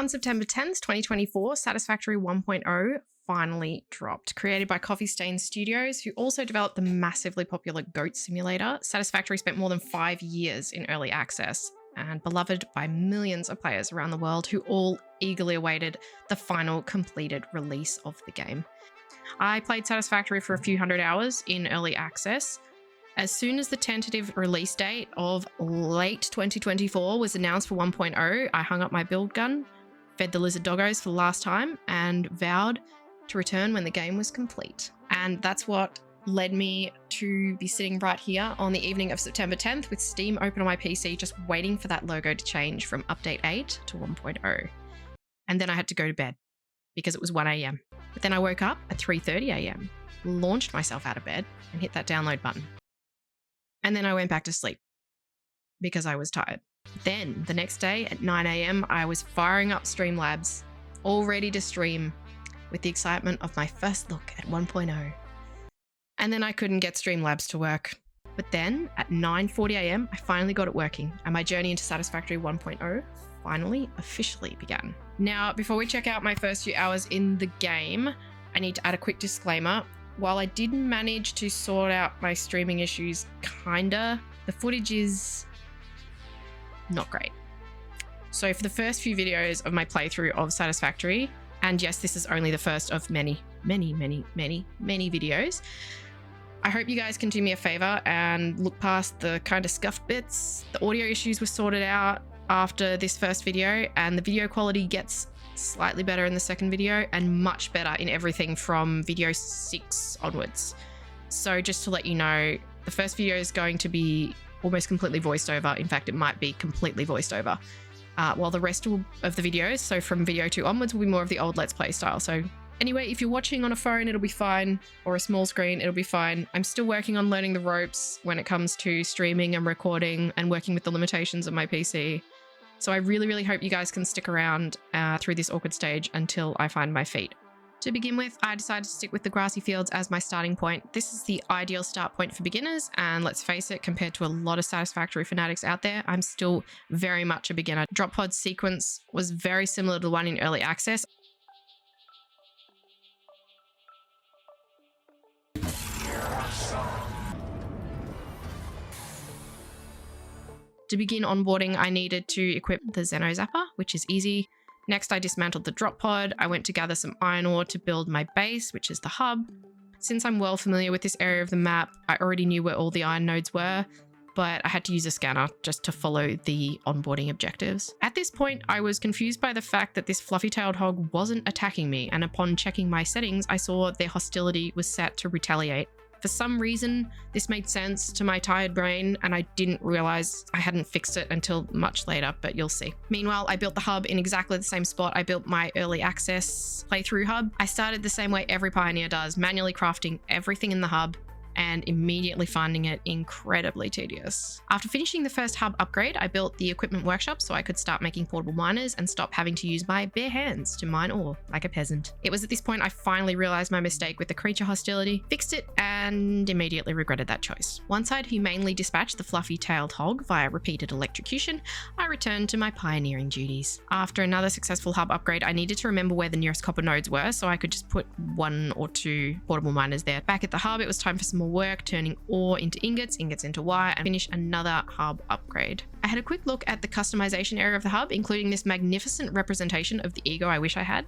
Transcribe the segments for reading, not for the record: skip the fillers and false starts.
On September 10th, 2024, Satisfactory 1.0 finally dropped. Created by Coffee Stain Studios, who also developed the massively popular Goat Simulator, Satisfactory spent more than 5 years in early access and beloved by millions of players around the world who all eagerly awaited the final completed release of the game. I played Satisfactory for a few hundred hours in early access. As soon as the tentative release date of late 2024 was announced for 1.0, I hung up my build gun, fed the lizard doggos for the last time, and vowed to return when the game was complete. And that's what led me to be sitting right here on the evening of September 10th with Steam open on my PC, just waiting for that logo to change from update 8 to 1.0. And then I had to go to bed because it was 1 a.m. But then I woke up at 3:30 a.m., launched myself out of bed and hit that download button. And then I went back to sleep because I was tired. Then the next day at 9 a.m, I was firing up Streamlabs, all ready to stream with the excitement of my first look at 1.0. And then I couldn't get Streamlabs to work. But then at 9:40 a.m, I finally got it working, and my journey into Satisfactory 1.0 finally officially began. Now, before we check out my first few hours in the game, I need to add a quick disclaimer. While I did manage to sort out my streaming issues, the footage is not great. So for the first few videos of my playthrough of Satisfactory, and yes, this is only the first of many videos, I hope you guys can do me a favor and look past the kind of scuffed bits. The audio issues were sorted out after this first video, and the video quality gets slightly better in the second video and much better in everything from video 6 onwards. So just to let you know, the first video is going to be almost completely voiced over. In fact, it might be completely voiced over. While the rest of the videos, so from video 2 onwards, will be more of the old Let's Play style. So anyway, if you're watching on a phone, it'll be fine, or a small screen, it'll be fine. I'm still working on learning the ropes when it comes to streaming and recording and working with the limitations of my PC. So I really hope you guys can stick around through this awkward stage until I find my feet. To begin with, I decided to stick with the grassy fields as my starting point. This is the ideal start point for beginners, and let's face it, compared to a lot of Satisfactory fanatics out there, I'm still very much a beginner. Drop pod sequence was very similar to the one in early access. To begin onboarding, I needed to equip the Xeno Zapper, which is easy. Next, I dismantled the drop pod. I went to gather some iron ore to build my base, which is the hub. Since I'm well familiar with this area of the map, I already knew where all the iron nodes were, but I had to use a scanner just to follow the onboarding objectives. At this point, I was confused by the fact that this fluffy-tailed hog wasn't attacking me, and upon checking my settings, I saw their hostility was set to retaliate. For some reason, this made sense to my tired brain, and I didn't realize I hadn't fixed it until much later, but you'll see. Meanwhile, I built the hub in exactly the same spot I built my early access playthrough hub. I started the same way every pioneer does, manually crafting everything in the hub and immediately finding it incredibly tedious. After finishing the first hub upgrade, I built the equipment workshop so I could start making portable miners and stop having to use my bare hands to mine ore like a peasant. It was at this point I finally realized my mistake with the creature hostility, fixed it, and immediately regretted that choice. Once I'd humanely dispatched the fluffy-tailed hog via repeated electrocution, I returned to my pioneering duties. After another successful hub upgrade, I needed to remember where the nearest copper nodes were so I could just put 1 or 2 portable miners there. Back at the hub, it was time for some more work, turning ore into ingots into wire, and finish another hub upgrade. I had a quick look at the customization area of the hub, including this magnificent representation of the ego I wish I had.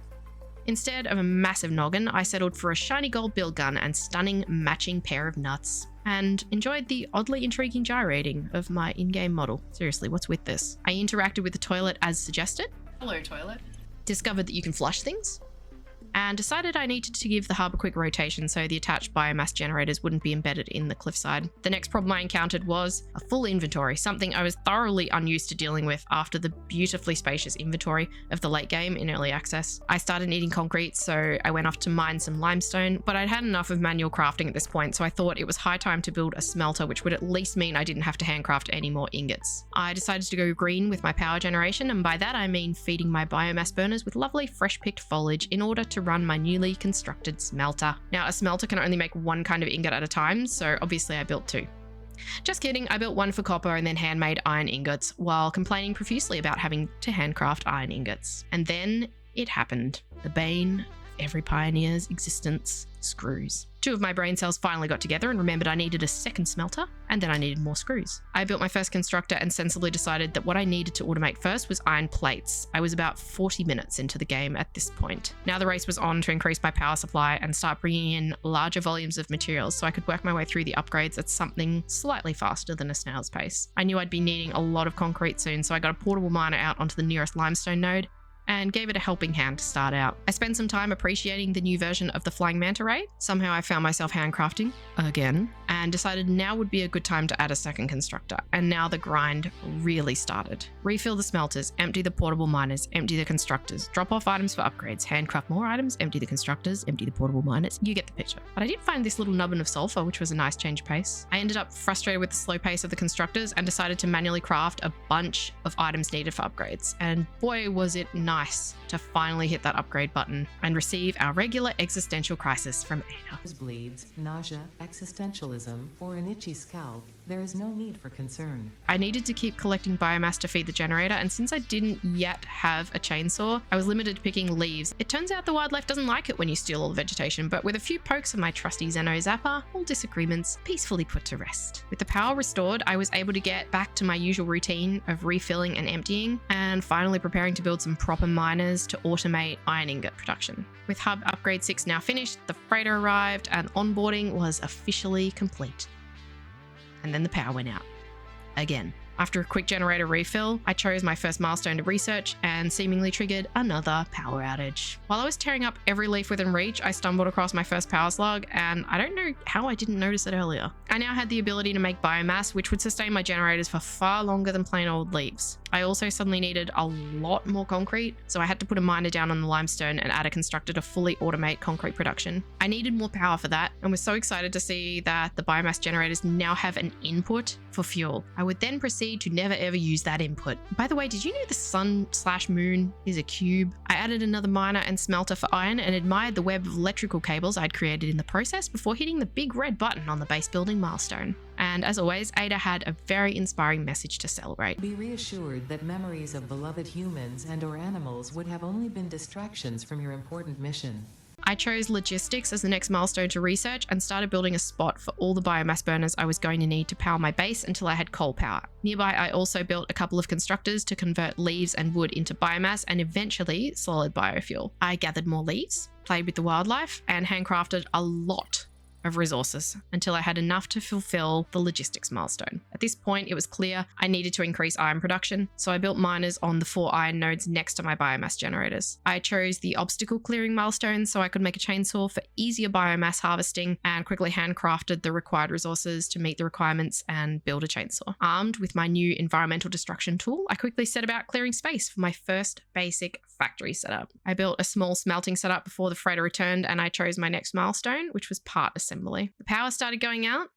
Instead of a massive noggin, I settled for a shiny gold build gun and stunning matching pair of nuts, and enjoyed the oddly intriguing gyrating of my in-game model. Seriously, what's with this? I interacted with the toilet as suggested. Hello, toilet. Discovered that you can flush things, and decided I needed to give the hub a quick rotation so the attached biomass generators wouldn't be embedded in the cliffside. The next problem I encountered was a full inventory, something I was thoroughly unused to dealing with after the beautifully spacious inventory of the late game in early access. I started needing concrete, so I went off to mine some limestone, but I'd had enough of manual crafting at this point, so I thought it was high time to build a smelter, which would at least mean I didn't have to handcraft any more ingots. I decided to go green with my power generation, and by that I mean feeding my biomass burners with lovely fresh-picked foliage in order to run my newly constructed smelter. Now, a smelter can only make 1 kind of ingot at a time, so obviously I built 2. Just kidding, I built one for copper and then handmade iron ingots while complaining profusely about having to handcraft iron ingots. And then it happened. The bane of every pioneer's existence, screws. 2 of my brain cells finally got together and remembered I needed a second smelter, and then I needed more screws. I built my first constructor and sensibly decided that what I needed to automate first was iron plates. I was about 40 minutes into the game at this point. Now the race was on to increase my power supply and start bringing in larger volumes of materials so I could work my way through the upgrades at something slightly faster than a snail's pace. I knew I'd be needing a lot of concrete soon, so I got a portable miner out onto the nearest limestone node and gave it a helping hand to start out. I spent some time appreciating the new version of the flying manta ray. Somehow I found myself handcrafting again and decided now would be a good time to add a second constructor. And now the grind really started. Refill the smelters, empty the portable miners, empty the constructors, drop off items for upgrades, handcraft more items, empty the constructors, empty the portable miners. You get the picture. But I did find this little nubbin of sulfur, which was a nice change of pace. I ended up frustrated with the slow pace of the constructors and decided to manually craft a bunch of items needed for upgrades. And boy, was it nice to finally hit that upgrade button and receive our regular existential crisis from Ada. Bleeds, nausea, existentialism, or an itchy scalp, there is no need for concern. I needed to keep collecting biomass to feed the generator, and since I didn't yet have a chainsaw, I was limited to picking leaves. It turns out the wildlife doesn't like it when you steal all the vegetation, but with a few pokes of my trusty Zeno Zapper, all disagreements peacefully put to rest. With the power restored, I was able to get back to my usual routine of refilling and emptying, and finally preparing to build some proper miners to automate iron ingot production. With Hub Upgrade 6 now finished, the freighter arrived, and onboarding was officially complete. And then the power went out. Again. After a quick generator refill, I chose my first milestone to research and seemingly triggered another power outage. While I was tearing up every leaf within reach, I stumbled across my first power slug, and I don't know how I didn't notice it earlier. I now had the ability to make biomass, which would sustain my generators for far longer than plain old leaves. I also suddenly needed a lot more concrete, so I had to put a miner down on the limestone and add a constructor to fully automate concrete production. I needed more power for that, and was so excited to see that the biomass generators now have an input for fuel. I would then proceed to never ever use that input. By the way, did you know the sun/moon is a cube? I added another miner and smelter for iron and admired the web of electrical cables I'd created in the process before hitting the big red button on the base building milestone. And as always, Ada had a very inspiring message to celebrate. Be reassured that memories of beloved humans and/or animals would have only been distractions from your important mission. I chose logistics as the next milestone to research and started building a spot for all the biomass burners I was going to need to power my base until I had coal power. Nearby, I also built a couple of constructors to convert leaves and wood into biomass and eventually solid biofuel. I gathered more leaves, played with the wildlife, and handcrafted a lot of resources until I had enough to fulfill the logistics milestone. At this point, it was clear I needed to increase iron production, so I built miners on the 4 iron nodes next to my biomass generators. I chose the obstacle clearing milestone so I could make a chainsaw for easier biomass harvesting and quickly handcrafted the required resources to meet the requirements and build a chainsaw. Armed with my new environmental destruction tool, I quickly set about clearing space for my first basic factory setup. I built a small smelting setup before the freighter returned, and I chose my next milestone, which was part assembly. The power started going out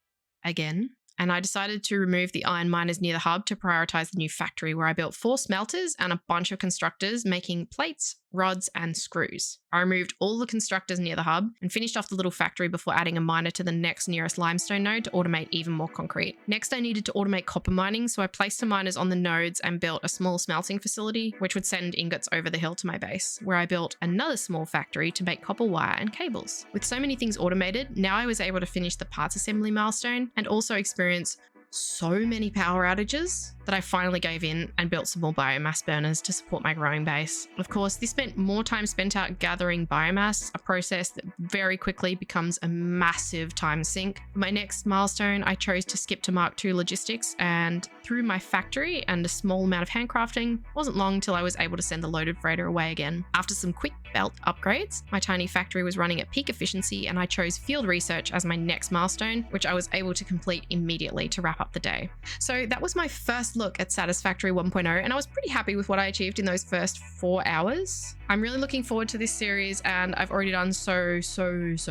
again, and I decided to remove the iron miners near the hub to prioritize the new factory, where I built 4 smelters and a bunch of constructors making plates, rods, and screws. I removed all the constructors near the hub and finished off the little factory before adding a miner to the next nearest limestone node to automate even more concrete. Next, I needed to automate copper mining, so I placed some miners on the nodes and built a small smelting facility, which would send ingots over the hill to my base, where I built another small factory to make copper wire and cables. With so many things automated, now I was able to finish the parts assembly milestone and also experience so many power outages that I finally gave in and built some more biomass burners to support my growing base. Of course, this meant more time spent out gathering biomass, a process that very quickly becomes a massive time sink. For my next milestone, I chose to skip to Mark II logistics, and through my factory and a small amount of handcrafting, it wasn't long till I was able to send the loaded freighter away again. After some quick belt upgrades, my tiny factory was running at peak efficiency, and I chose field research as my next milestone, which I was able to complete immediately to wrap up the day. So that was my first look at Satisfactory 1.0, and I was pretty happy with what I achieved in those first 4 hours. I'm really looking forward to this series, and I've already done so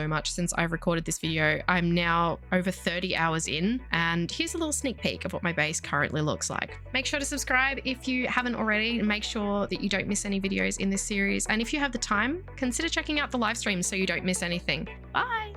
much since I've recorded this video. I'm now over 30 hours in, and here's a little sneak peek of what my base currently looks like. Make sure to subscribe if you haven't already, and make sure that you don't miss any videos in this series. And if you have the time, consider checking out the live streams so you don't miss anything. Bye!